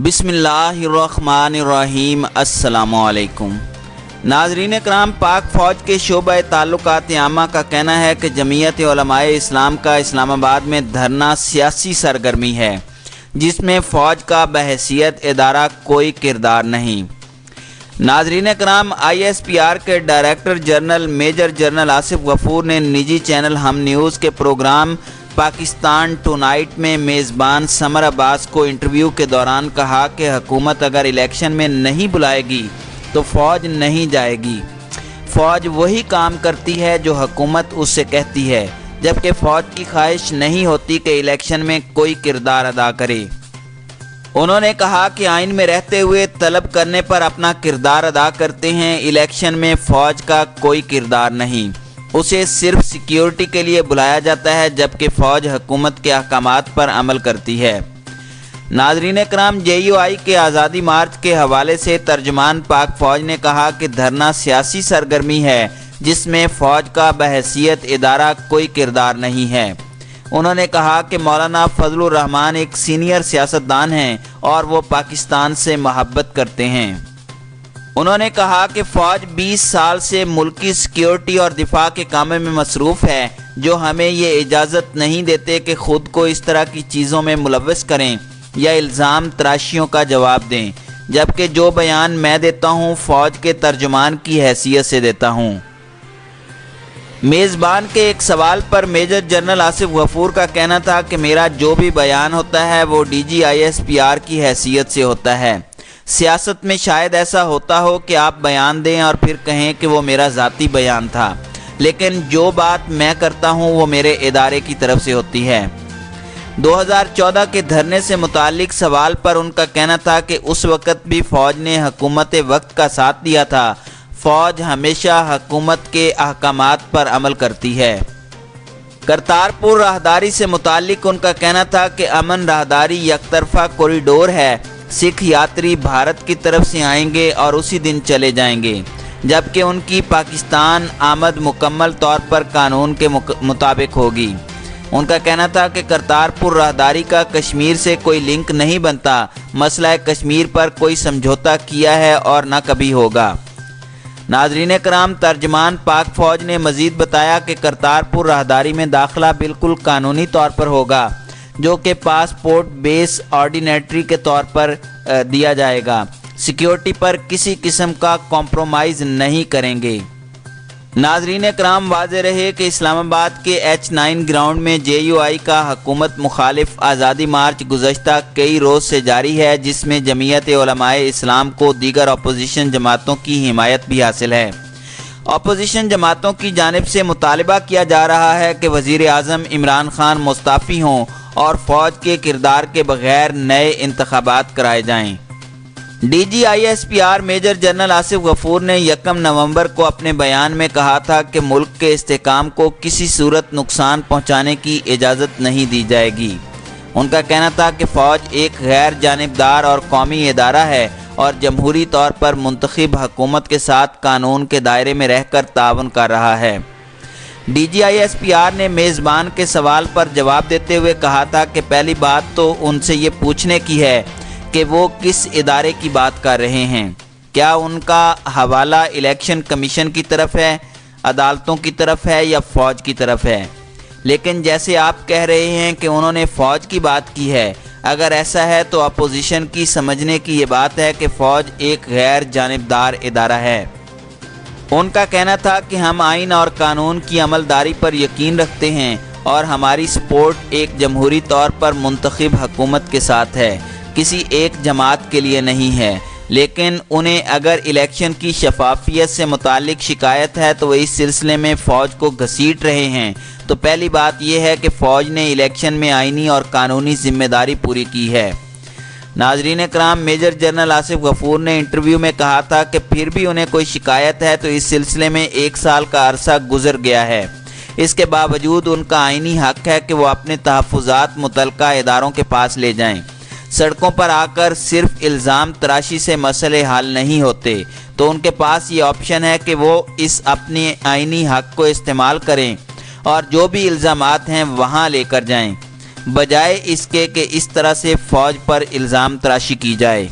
بسم اللہ الرحمن الرحیم۔ السلام علیکم ناظرین کرام، پاک فوج کے شعبہ تعلقات عامہ کا کہنا ہے کہ جمعیت علماء اسلام کا اسلام آباد میں دھرنا سیاسی سرگرمی ہے جس میں فوج کا بحیثیت ادارہ کوئی کردار نہیں۔ ناظرین کرام، ISPR کے director general major general Asif غفور نے نجی چینل ہم نیوز کے پروگرام پاکستان ٹونائٹ میں میزبان سمر عباس کو انٹرویو کے دوران کہا کہ حکومت اگر الیکشن میں نہیں بلائے گی تو فوج نہیں جائے گی۔ فوج وہی کام کرتی ہے جو حکومت اس سے کہتی ہے، جبکہ فوج کی خواہش نہیں ہوتی کہ الیکشن میں کوئی کردار ادا کرے۔ انہوں نے کہا کہ آئین میں رہتے ہوئے طلب کرنے پر اپنا کردار ادا کرتے ہیں، الیکشن میں فوج کا کوئی کردار نہیں، اسے صرف سیکیورٹی کے لیے بلایا جاتا ہے، جبکہ فوج حکومت کے احکامات پر عمل کرتی ہے۔ ناظرین کرام، JUI کے آزادی مارچ کے حوالے سے ترجمان پاک فوج نے کہا کہ دھرنا سیاسی سرگرمی ہے جس میں فوج کا بحیثیت ادارہ کوئی کردار نہیں ہے۔ انہوں نے کہا کہ مولانا فضل الرحمان ایک سینئر سیاستدان ہیں اور وہ پاکستان سے محبت کرتے ہیں۔ انہوں نے کہا کہ فوج 20 سال سے ملکی سیکیورٹی اور دفاع کے کاموں میں مصروف ہے، جو ہمیں یہ اجازت نہیں دیتے کہ خود کو اس طرح کی چیزوں میں ملوث کریں یا الزام تراشیوں کا جواب دیں، جبکہ جو بیان میں دیتا ہوں فوج کے ترجمان کی حیثیت سے دیتا ہوں۔ میزبان کے ایک سوال پر میجر جنرل آصف غفور کا کہنا تھا کہ میرا جو بھی بیان ہوتا ہے وہ DG ISPR کی حیثیت سے ہوتا ہے۔ سیاست میں شاید ایسا ہوتا ہو کہ آپ بیان دیں اور پھر کہیں کہ وہ میرا ذاتی بیان تھا، لیکن جو بات میں کرتا ہوں وہ میرے ادارے کی طرف سے ہوتی ہے۔ 2014 کے دھرنے سے متعلق سوال پر ان کا کہنا تھا کہ اس وقت بھی فوج نے حکومت وقت کا ساتھ دیا تھا۔ فوج ہمیشہ حکومت کے احکامات پر عمل کرتی ہے۔ کرتارپور راہداری سے متعلق ان کا کہنا تھا کہ امن راہداری یک طرفہ کوریڈور ہے، سکھ یاتری بھارت کی طرف سے آئیں گے اور اسی دن چلے جائیں گے، جبکہ ان کی پاکستان آمد مکمل طور پر قانون کے مطابق ہوگی۔ ان کا کہنا تھا کہ کرتارپور راہداری کا کشمیر سے کوئی لنک نہیں بنتا، مسئلہ کشمیر پر کوئی سمجھوتا کیا ہے اور نہ کبھی ہوگا۔ ناظرین کرام، ترجمان پاک فوج نے مزید بتایا کہ کرتارپور راہداری میں داخلہ بالکل قانونی طور پر ہوگا، جو کہ پاسپورٹ بیس آرڈینیٹری کے طور پر دیا جائے گا۔ سیکیورٹی پر کسی قسم کا کمپرومائز نہیں کریں گے۔ ناظرین کرام، واضح رہے کہ اسلام آباد کے H9 گراؤنڈ میں JUI کا حکومت مخالف آزادی مارچ گزشتہ کئی روز سے جاری ہے، جس میں جمعیت علماء اسلام کو دیگر اپوزیشن جماعتوں کی حمایت بھی حاصل ہے۔ اپوزیشن جماعتوں کی جانب سے مطالبہ کیا جا رہا ہے کہ وزیر اعظم عمران خان مستعفی ہوں اور فوج کے کردار کے بغیر نئے انتخابات کرائے جائیں۔ DG ISPR major general Asif غفور نے 1 نومبر کو اپنے بیان میں کہا تھا کہ ملک کے استحکام کو کسی صورت نقصان پہنچانے کی اجازت نہیں دی جائے گی۔ ان کا کہنا تھا کہ فوج ایک غیر جانبدار اور قومی ادارہ ہے اور جمہوری طور پر منتخب حکومت کے ساتھ قانون کے دائرے میں رہ کر تعاون کر رہا ہے۔ DG ISPR نے میزبان کے سوال پر جواب دیتے ہوئے کہا تھا کہ پہلی بات تو ان سے یہ پوچھنے کی ہے کہ وہ کس ادارے کی بات کر رہے ہیں، کیا ان کا حوالہ الیکشن کمیشن کی طرف ہے، عدالتوں کی طرف ہے یا فوج کی طرف ہے؟ لیکن جیسے آپ کہہ رہے ہیں کہ انہوں نے فوج کی بات کی ہے، اگر ایسا ہے تو اپوزیشن کی سمجھنے کی یہ بات ہے کہ فوج ایک غیر جانبدار ادارہ ہے۔ ان کا کہنا تھا کہ ہم آئین اور قانون کی عملداری پر یقین رکھتے ہیں اور ہماری سپورٹ ایک جمہوری طور پر منتخب حکومت کے ساتھ ہے، کسی ایک جماعت کے لیے نہیں ہے۔ لیکن انہیں اگر الیکشن کی شفافیت سے متعلق شکایت ہے تو وہ اس سلسلے میں فوج کو گھسیٹ رہے ہیں۔ تو پہلی بات یہ ہے کہ فوج نے الیکشن میں آئینی اور قانونی ذمہ داری پوری کی ہے۔ ناظرین کرام، میجر جنرل آصف غفور نے انٹرویو میں کہا تھا کہ پھر بھی انہیں کوئی شکایت ہے تو اس سلسلے میں 1 سال کا عرصہ گزر گیا ہے، اس کے باوجود ان کا آئینی حق ہے کہ وہ اپنے تحفظات متعلقہ اداروں کے پاس لے جائیں۔ سڑکوں پر آ کر صرف الزام تراشی سے مسئلے حل نہیں ہوتے، تو ان کے پاس یہ آپشن ہے کہ وہ اس اپنے آئینی حق کو استعمال کریں اور جو بھی الزامات ہیں وہاں لے کر جائیں۔ بجائے اس کے کہ اس طرح سے فوج پر الزام تراشی کی جائے۔